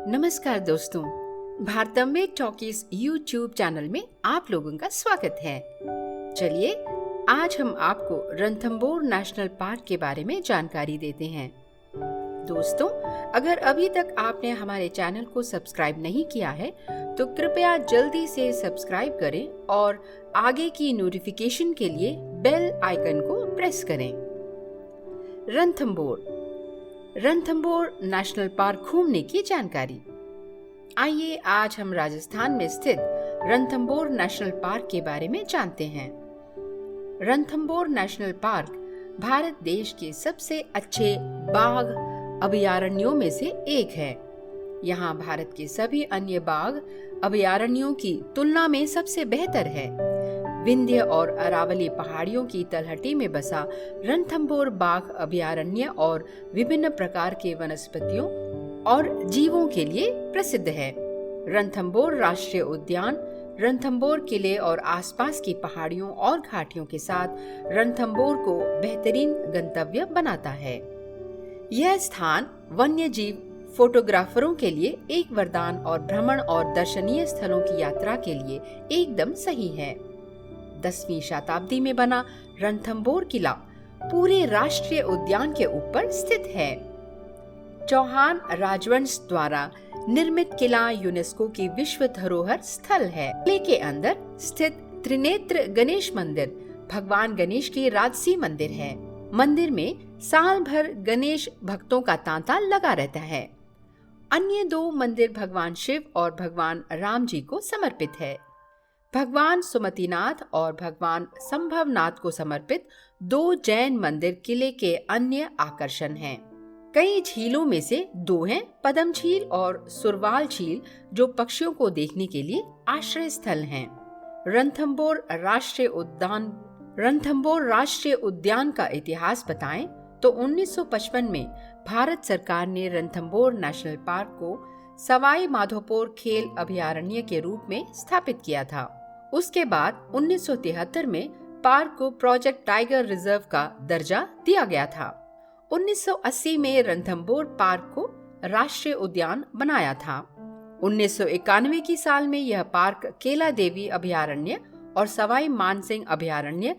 नमस्कार दोस्तों, भारतम्बे talkies YouTube channel में आप लोगों का स्वागत है। चलिए आज हम आपको रणथंबोर नेशनल पार्क के बारे में जानकारी देते हैं। दोस्तों, अगर अभी तक आपने हमारे चैनल को सब्सक्राइब नहीं किया है तो कृपया जल्दी से सब्सक्राइब करें और आगे की नोटिफिकेशन के लिए बेल आइकन को प्रेस करें। रणथंबोर नेशनल पार्क घूमने की जानकारी। आइए आज हम राजस्थान में स्थित रणथंबोर नेशनल पार्क के बारे में जानते हैं। रणथंबोर नेशनल पार्क भारत देश के सबसे अच्छे बाघ अभयारण्यों में से एक है। यहाँ भारत के सभी अन्य बाघ अभयारण्यों की तुलना में सबसे बेहतर है। विंध्य और अरावली पहाड़ियों की तलहटी में बसा रणथंबोर बाघ अभयारण्य और विभिन्न प्रकार के वनस्पतियों और जीवों के लिए प्रसिद्ध है। रणथंबोर राष्ट्रीय उद्यान रणथंबोर किले और आसपास की पहाड़ियों और घाटियों के साथ रणथंबोर को बेहतरीन गंतव्य बनाता है। यह स्थान वन्य जीव फोटोग्राफरों के लिए एक वरदान और भ्रमण और दर्शनीय स्थलों की यात्रा के लिए एकदम सही है। 10वीं शताब्दी में बना रणथंबोर किला पूरे राष्ट्रीय उद्यान के ऊपर स्थित है। चौहान राजवंश द्वारा निर्मित किला यूनेस्को की विश्व धरोहर स्थल है। किले के अंदर स्थित त्रिनेत्र गणेश मंदिर भगवान गणेश की राजसी मंदिर है। मंदिर में साल भर गणेश भक्तों का तांता लगा रहता है। अन्य 2 मंदिर भगवान शिव और भगवान राम जी को समर्पित है। भगवान सुमतिनाथ और भगवान संभवनाथ को समर्पित 2 जैन मंदिर किले के अन्य आकर्षण हैं। कई झीलों में से 2 हैं पद्म झील और सुरवाल झील, जो पक्षियों को देखने के लिए आश्रय स्थल हैं। रणथंबोर राष्ट्रीय उद्यान का इतिहास बताएं तो 1955 में भारत सरकार ने रणथंबोर नेशनल पार्क को सवाई माधोपुर खेल अभयारण्य के रूप में स्थापित किया था। उसके बाद 1973 में पार्क को प्रोजेक्ट टाइगर रिजर्व का दर्जा दिया गया था। 1980 में रणथंबोर पार्क को राष्ट्रीय उद्यान बनाया था। 1991 की साल में यह पार्क केला देवी अभयारण्य और सवाई मानसिंह अभयारण्य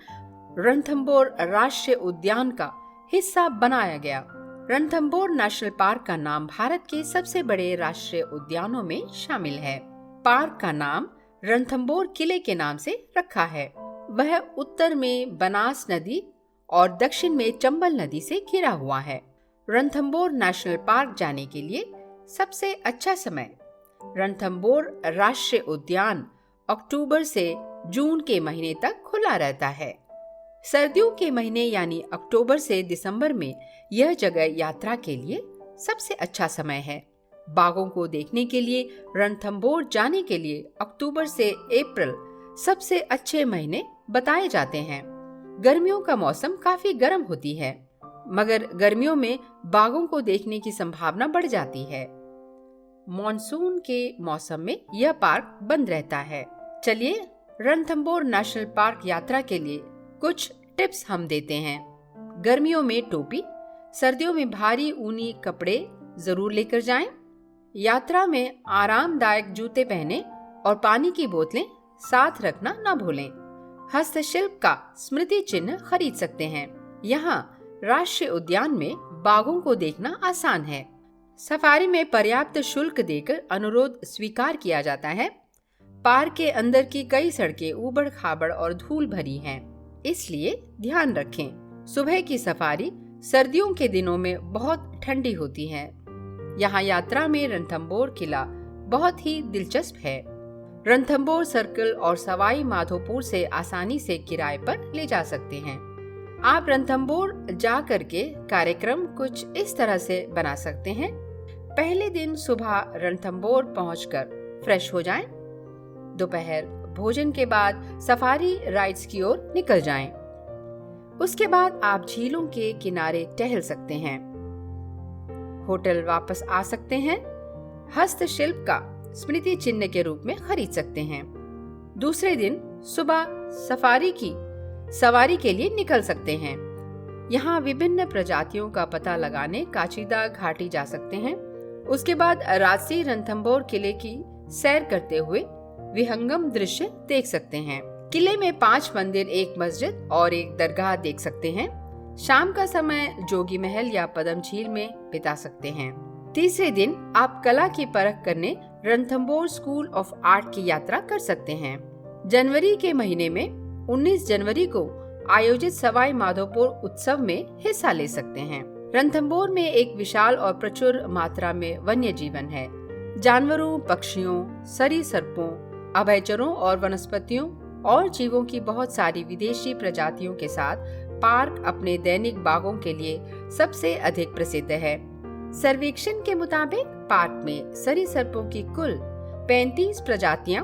रणथंबोर राष्ट्रीय उद्यान का हिस्सा बनाया गया। रणथंबोर नेशनल पार्क का नाम भारत के सबसे बड़े राष्ट्रीय उद्यानों में शामिल है। पार्क का नाम रणथंबोर किले के नाम से रखा है। वह उत्तर में बनास नदी और दक्षिण में चंबल नदी से घिरा हुआ है। रणथंबोर नेशनल पार्क जाने के लिए सबसे अच्छा समय। रणथंबोर राष्ट्रीय उद्यान अक्टूबर से जून के महीने तक खुला रहता है। सर्दियों के महीने यानी अक्टूबर से दिसंबर में यह जगह यात्रा के लिए सबसे अच्छा समय है। बाघों को देखने के लिए रणथंबोर जाने के लिए अक्टूबर से अप्रैल सबसे अच्छे महीने बताए जाते हैं। गर्मियों का मौसम काफी गर्म होती है, मगर गर्मियों में बाघों को देखने की संभावना बढ़ जाती है। मॉनसून के मौसम में यह पार्क बंद रहता है। चलिए रणथंबोर नेशनल पार्क यात्रा के लिए कुछ टिप्स हम देते हैं। गर्मियों में टोपी, सर्दियों में भारी ऊनी कपड़े जरूर लेकर जाएं। यात्रा में आरामदायक जूते पहने और पानी की बोतलें साथ रखना न भूलें। हस्तशिल्प का स्मृति चिन्ह खरीद सकते हैं। यहाँ राष्ट्रीय उद्यान में बाघों को देखना आसान है। सफारी में पर्याप्त शुल्क देकर अनुरोध स्वीकार किया जाता है। पार्क के अंदर की कई सड़कें ऊबड़ खाबड़ और धूल भरी हैं, इसलिए ध्यान रखें। सुबह की सफारी सर्दियों के दिनों में बहुत ठंडी होती है। यहाँ यात्रा में रणथंबोर किला बहुत ही दिलचस्प है। रणथंबोर सर्कल और सवाई माधोपुर से आसानी से किराए पर ले जा सकते हैं। आप रणथंबोर जा करके कार्यक्रम कुछ इस तरह से बना सकते हैं। पहले दिन सुबह रणथंबोर पहुंचकर फ्रेश हो जाएं। दोपहर भोजन के बाद सफारी राइड्स की ओर निकल जाएं। उसके बाद आप झीलों के किनारे टहल सकते हैं। होटल वापस आ सकते हैं। हस्तशिल्प का स्मृति चिन्ह के रूप में खरीद सकते हैं। दूसरे दिन सुबह सवारी के लिए निकल सकते हैं। यहाँ विभिन्न प्रजातियों का पता लगाने काचीदा घाटी जा सकते हैं। उसके बाद राजसी रणथंभौर किले की सैर करते हुए विहंगम दृश्य देख सकते हैं। किले में 5 मंदिर, 1 मस्जिद और 1 दरगाह देख सकते हैं। शाम का समय जोगी महल या पदम झील में बिता सकते हैं। तीसरे दिन आप कला की परख करने रणथंभौर स्कूल ऑफ आर्ट की यात्रा कर सकते हैं। जनवरी के महीने में 19 जनवरी को आयोजित सवाई माधोपुर उत्सव में हिस्सा ले सकते हैं। रणथंभौर में एक विशाल और प्रचुर मात्रा में वन्य जीवन है। जानवरों, पक्षियों, सरीसृपों, अभयचरों और वनस्पतियों और जीवों की बहुत सारी विदेशी प्रजातियों के साथ पार्क अपने दैनिक बागों के लिए सबसे अधिक प्रसिद्ध है। सर्वेक्षण के मुताबिक पार्क में सरीसृपों की कुल 35 प्रजातियां,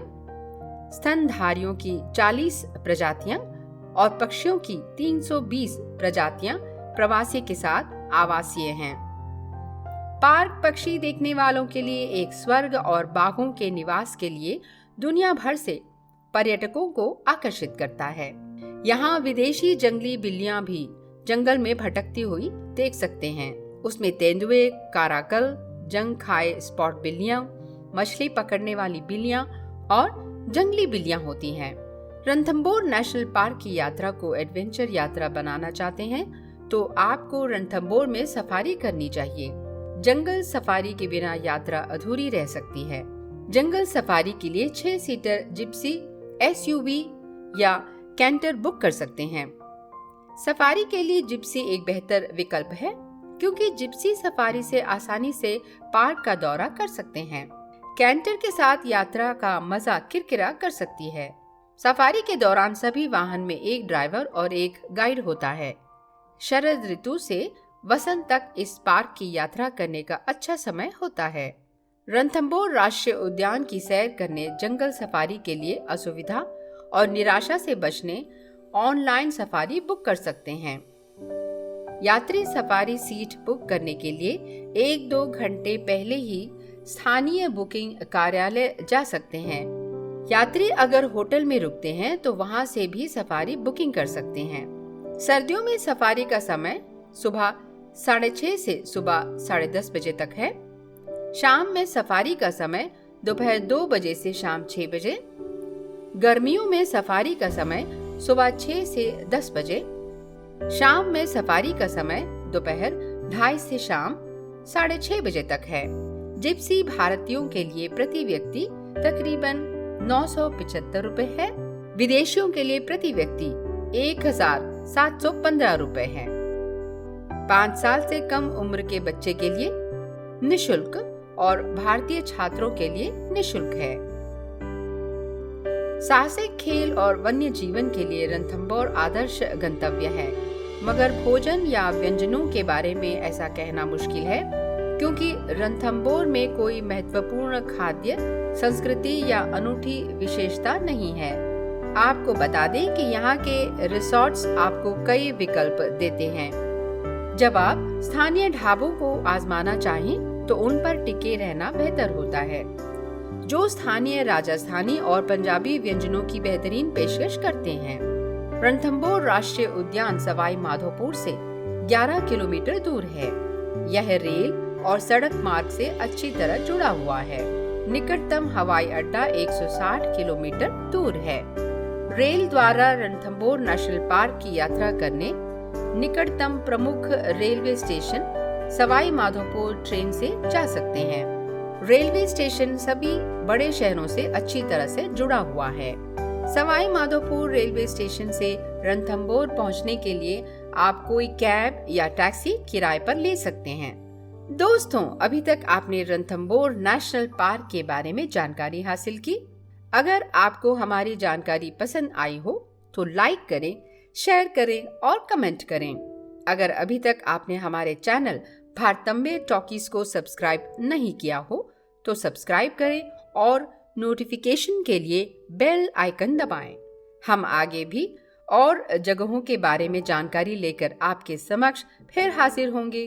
स्तनधारियों की 40 प्रजातियां और पक्षियों की 320 प्रजातियां प्रवासी के साथ आवासीय हैं। पार्क पक्षी देखने वालों के लिए एक स्वर्ग और बाघों के निवास के लिए दुनिया भर से पर्यटकों को आकर्षित करता है। यहाँ विदेशी जंगली बिल्लियां भी जंगल में भटकती हुई देख सकते हैं। उसमें तेंदुए, काराकल, जंग खाए स्पॉट बिल्लियां, मछली पकड़ने वाली बिल्लियां और जंगली बिल्लियां होती हैं। रणथंभौर नेशनल पार्क की यात्रा को एडवेंचर यात्रा बनाना चाहते हैं तो आपको रणथंभौर में सफारी करनी चाहिए। जंगल सफारी के बिना यात्रा अधूरी रह सकती है। जंगल सफारी के लिए 6 सीटर जिप्सी, SUV या कैंटर बुक कर सकते हैं। सफारी के लिए जिप्सी एक बेहतर विकल्प है क्योंकि जिप्सी सफारी से आसानी से पार्क का दौरा कर सकते हैं। कैंटर के साथ यात्रा का मजा किरकिरा कर सकती है। सफारी के दौरान सभी वाहन में एक ड्राइवर और एक गाइड होता है। शरद ऋतु से वसंत तक इस पार्क की यात्रा करने का अच्छा समय होता है। रणथंभौर राष्ट्रीय उद्यान की सैर करने, जंगल सफारी के लिए असुविधा और निराशा से बचने ऑनलाइन सफारी बुक कर सकते हैं। यात्री सफारी सीट बुक करने के लिए 1-2 घंटे पहले ही स्थानीय बुकिंग कार्यालय जा सकते हैं। यात्री अगर होटल में रुकते हैं तो वहां से भी सफारी बुकिंग कर सकते हैं। सर्दियों में सफारी का समय सुबह 6:30 से सुबह 10:30 बजे तक है। शाम में सफारी का समय दोपहर 2 बजे से शाम 6 बजे। गर्मियों में सफारी का समय सुबह 6 से 10 बजे। शाम में सफारी का समय दोपहर 2:30 से शाम 6:30 बजे तक है। जिप्सी भारतीयों के लिए प्रति व्यक्ति तकरीबन 975 रुपए है। विदेशियों के लिए प्रति व्यक्ति 1715 रुपए है। 5 साल से कम उम्र के बच्चे के लिए निशुल्क और भारतीय छात्रों के लिए निशुल्क है। साहसिक खेल और वन्य जीवन के लिए रणथंभौर आदर्श गंतव्य है, मगर भोजन या व्यंजनों के बारे में ऐसा कहना मुश्किल है क्योंकि रणथंभौर में कोई महत्वपूर्ण खाद्य संस्कृति या अनूठी विशेषता नहीं है। आपको बता दें कि यहाँ के रिसोर्ट्स आपको कई विकल्प देते हैं। जब आप स्थानीय ढाबों को आजमाना चाहें तो उन पर टिके रहना बेहतर होता है, जो स्थानीय राजस्थानी और पंजाबी व्यंजनों की बेहतरीन पेशकश करते हैं। रणथंभौर राष्ट्रीय उद्यान सवाई माधोपुर से 11 किलोमीटर दूर है। यह रेल और सड़क मार्ग से अच्छी तरह जुड़ा हुआ है। निकटतम हवाई अड्डा 160 किलोमीटर दूर है। रेल द्वारा रणथंभौर नेशनल पार्क की यात्रा करने निकटतम प्रमुख railway station Sawai Madhopur train से जा सकते हैं। रेलवे स्टेशन सभी बड़े शहरों से अच्छी तरह से जुड़ा हुआ है। सवाई माधोपुर रेलवे स्टेशन से रणथंभौर पहुंचने के लिए आप कोई कैब या टैक्सी किराए पर ले सकते हैं। दोस्तों, अभी तक आपने रणथंभौर नेशनल पार्क के बारे में जानकारी हासिल की। अगर आपको हमारी जानकारी पसंद आई हो तो लाइक करें, शेयर करें और कमेंट करें। अगर अभी तक आपने हमारे चैनल भारतम्बे टॉकीज को सब्सक्राइब नहीं किया हो तो सब्सक्राइब करें और नोटिफिकेशन के लिए बेल आइकन दबाएं। हम आगे भी और जगहों के बारे में जानकारी लेकर आपके समक्ष फिर हाजिर होंगे।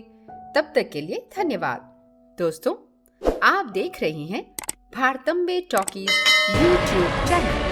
तब तक के लिए धन्यवाद। दोस्तों, आप देख रहे हैं भारतम्बे टॉकीज YouTube चैनल।